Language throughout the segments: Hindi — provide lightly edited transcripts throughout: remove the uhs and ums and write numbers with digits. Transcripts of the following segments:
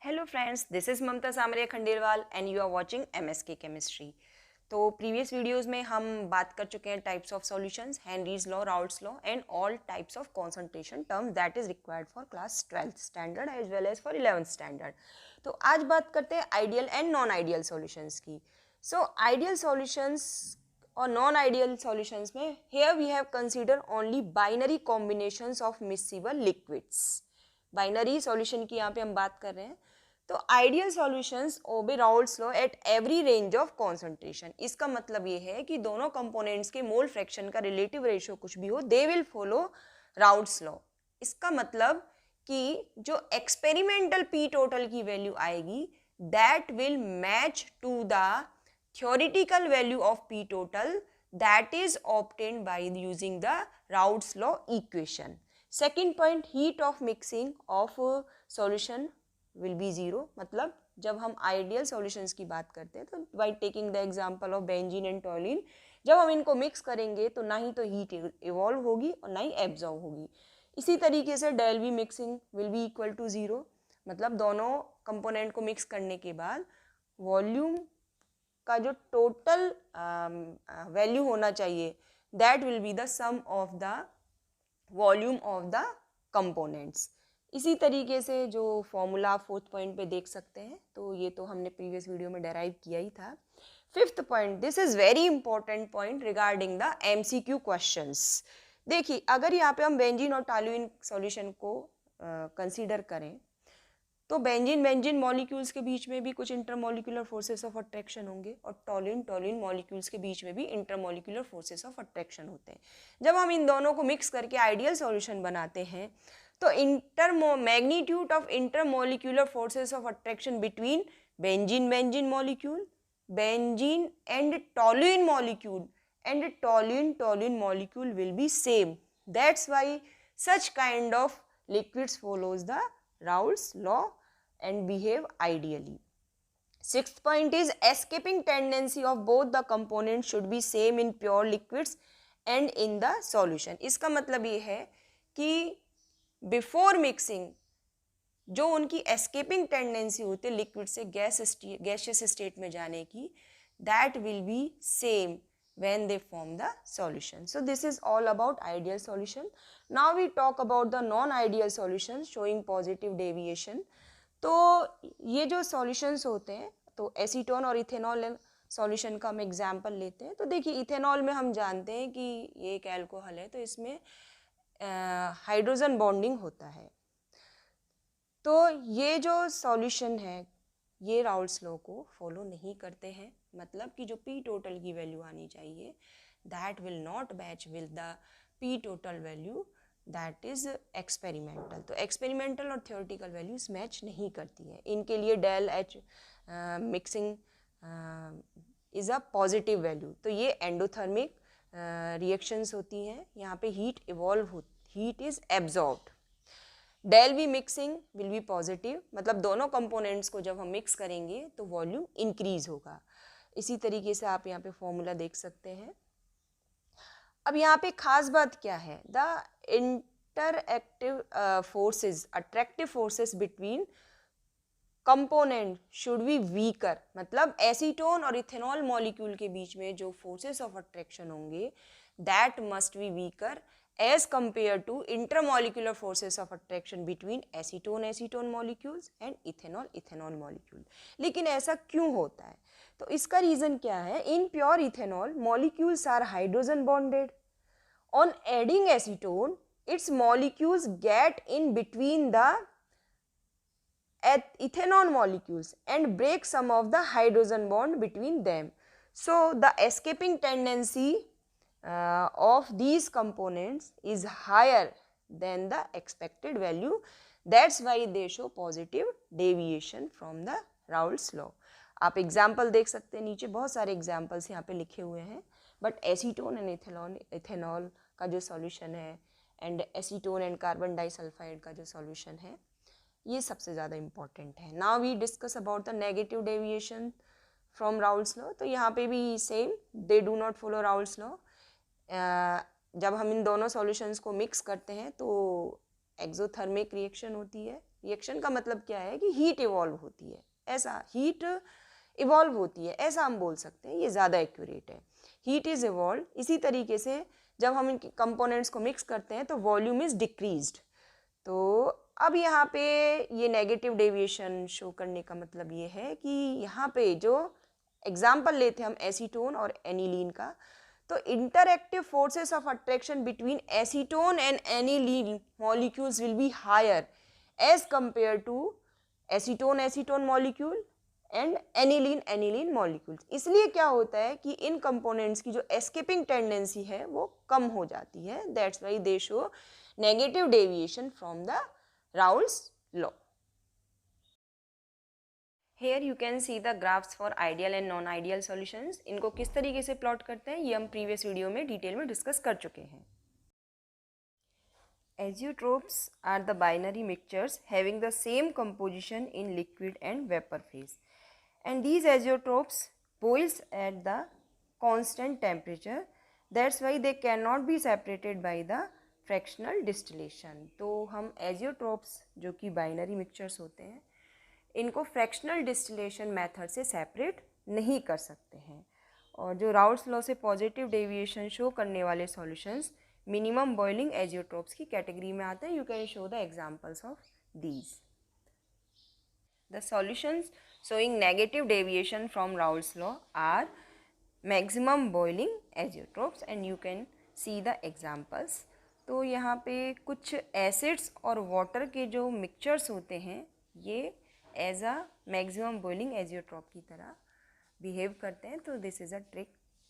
Hello friends, this is Mamta Samaria Khandelwal and you are watching MSK chemistry. तो प्रीवियस वीडियोस में हम बात कर चुके हैं types of solutions, Henry's law, Raoult's law and all types of concentration term that is required for class 12th standard as well as for 11th standard. तो आज बात करते हैं ideal and non ideal solutions की। सो आइडियल सॉल्यूशंस और नॉन आइडियल सॉल्यूशंस में here we have consider only binary combinations of miscible liquids. Binary solution की यहाँ पे हम बात कर रहे हैं। तो ideal solutions obey Raoult's law at every range of concentration. इसका मतलब ये है कि दोनों कंपोनेंट्स के मोल फ्रैक्शन का रिलेटिव रेशियो कुछ भी हो, they will follow Raoult's law. इसका मतलब कि जो एक्सपेरिमेंटल पी टोटल की वैल्यू आएगी that will match to the theoretical value of P total that is obtained by using the Raoult's law equation. Second point, heat of mixing of solution will be zero. मतलब जब हम ideal solutions की बात करते हैं तो by taking the example of benzene and toluene, जब हम इनको मिक्स करेंगे तो ना ही तो हीट इवॉल्व होगी और ना ही एब्जॉर्व होगी। इसी तरीके से del V mixing will be equal to zero. मतलब दोनों कंपोनेंट को मिक्स करने के बाद वॉल्यूम का जो टोटल वैल्यू होना चाहिए that will be the sum of the volume of the components. इसी तरीके से जो फॉर्मूला फोर्थ पॉइंट पे देख सकते हैं, तो ये तो हमने प्रीवियस वीडियो में डेराइव किया ही था। Fifth point, this is very important point regarding the MCQ questions. देखिए, अगर यहाँ पे हम बेंजीन और टॉल्यूइन सॉल्यूशन को कंसीडर करें तो बेंजीन मॉलिक्यूल्स के बीच में भी कुछ इंटरमॉलिक्यूलर फोर्सेस ऑफ अट्रैक्शन होंगे और टॉल्यूइन मॉलिक्यूल्स के बीच में भी इंटरमॉलिक्यूलर फोर्सेस ऑफ अट्रैक्शन होते हैं। जब हम इन दोनों को मिक्स करके आइडियल सॉल्यूशन बनाते हैं तो magnitude of intermolecular forces of attraction between benzene molecule, benzene and toluene molecule and toluene molecule will be same. That's why such kind of liquids follows the Raoult's law and behave ideally. Sixth point is escaping tendency of both the components should be same in pure liquids and in the solution. इसका मतलब ये है कि बिफोर मिक्सिंग जो उनकी एस्केपिंग टेंडेंसी होती है लिक्विड से गैसियस स्टेट में जाने की, that will B same when they form the solution. So this is all about ideal solution. Now we talk about the non-ideal solutions showing positive deviation. तो ये जो solutions होते हैं, तो एसीटोन और इथेनॉल सॉल्यूशन का हम एग्जाम्पल लेते हैं। तो देखिए, इथेनॉल में हम जानते हैं कि ये एक एल्कोहल है तो इसमें हाइड्रोजन बॉन्डिंग होता है। तो ये जो सॉल्यूशन है ये राउल्ट्स लॉ को फॉलो नहीं करते हैं। मतलब कि जो पी टोटल की वैल्यू आनी चाहिए that will not match with the P total value that is experimental. तो एक्सपेरिमेंटल और थियोरेटिकल वैल्यूज मैच नहीं करती है। इनके लिए del H mixing is a positive value. तो ये एंडोथर्मिक रिएक्शंस होती हैं, यहाँ पे हीट इवॉल्व हो, heat is absorbed. Del V mixing will be positive, मतलब दोनों कंपोनेंट्स को जब हम मिक्स करेंगे तो वॉल्यूम इंक्रीज होगा। इसी तरीके से आप यहाँ पे फॉर्मूला देख सकते हैं। अब यहाँ पे खास बात क्या है, the interactive forces, attractive forces between component should be weaker. मतलब एसीटोन और इथेनॉल मॉलिक्यूल के बीच में जो फोर्सेस ऑफ अट्रैक्शन होंगे that must be weaker as compared to intermolecular forces of attraction between acetone molecules and ethanol molecule। लेकिन ऐसा क्यों होता है? तो इसका रीजन क्या है? In pure ethanol molecules are hydrogen bonded. On adding acetone, its molecules get in between the ethanol molecules and break some of the hydrogen bond between them. So the escaping tendency of these components is higher than the expected value. That's why they show positive deviation from the Raoult's law. आप एग्जाम्पल देख सकते हैं, नीचे बहुत सारे एग्जाम्पल्स यहाँ पे लिखे हुए हैं। बट एसीटोन एंड इथेनॉल का जो सॉल्यूशन है and acetone and carbon disulphide का जो सॉल्यूशन है ये सबसे ज़्यादा इम्पॉर्टेंट है। Now we discuss about the negative deviation from Raoult's law. तो यहाँ पे भी same, they do not follow Raoult's law. जब हम इन दोनों सॉल्यूशंस को मिक्स करते हैं तो एक्सोथर्मिक रिएक्शन होती है, रिएक्शन का मतलब क्या है कि हीट इवॉल्व होती है, ऐसा हीट इवॉल्व होती है ऐसा हम बोल सकते हैं, ये ज़्यादा एक्यूरेट है। Heat is evolve. इसी तरीके से जब हम इन कंपोनेंट्स को मिक्स करते हैं तो वॉल्यूम इज़ डिक्रीज्ड। तो अब यहाँ पे ये नेगेटिव डेविएशन शो करने का मतलब ये है कि यहाँ पे जो एग्जाम्पल लेते हम एसीटोन और एनिलीन का, तो interactive forces of attraction between acetone and aniline molecules will be higher as compare to acetone acetone molecule and aniline aniline molecules. इसलिए क्या होता है कि इन कंपोनेंट्स की जो एस्केपिंग टेंडेंसी है वो कम हो जाती है। That's why they show negative deviation from the Raoult's law. Here you can see the graphs for ideal and non-ideal solutions. इनको किस तरीके से प्लॉट करते हैं ये हम प्रीवियस वीडियो में डिटेल में डिस्कस कर चुके हैं। Azeotropes are the binary mixtures having the same composition in liquid and vapor phase, and these azeotropes boils at the constant temperature. That's why they cannot be separated by the fractional distillation. तो हम azeotropes जो कि binary mixtures होते हैं इनको फ्रैक्शनल डिस्टिलेशन मेथड से सेपरेट नहीं कर सकते हैं। और जो राउल्स लॉ से पॉजिटिव डेविएशन शो करने वाले सॉल्यूशंस मिनिमम बॉइलिंग एजियोट्रोप्स की कैटेगरी में आते हैं। You can show the examples of these. The solutions showing negative deviation from Raoult's law are maximum boiling azeotropes and you can see the examples. तो यहाँ पे कुछ एसिड्स और वाटर के जो मिक्सचर्स होते हैं ये as a maximum boiling azeotrope की तरह बिहेव करते हैं। तो this is a trick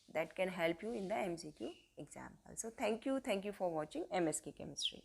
that can help you in the MCQ example. So thank you for watching MSK chemistry.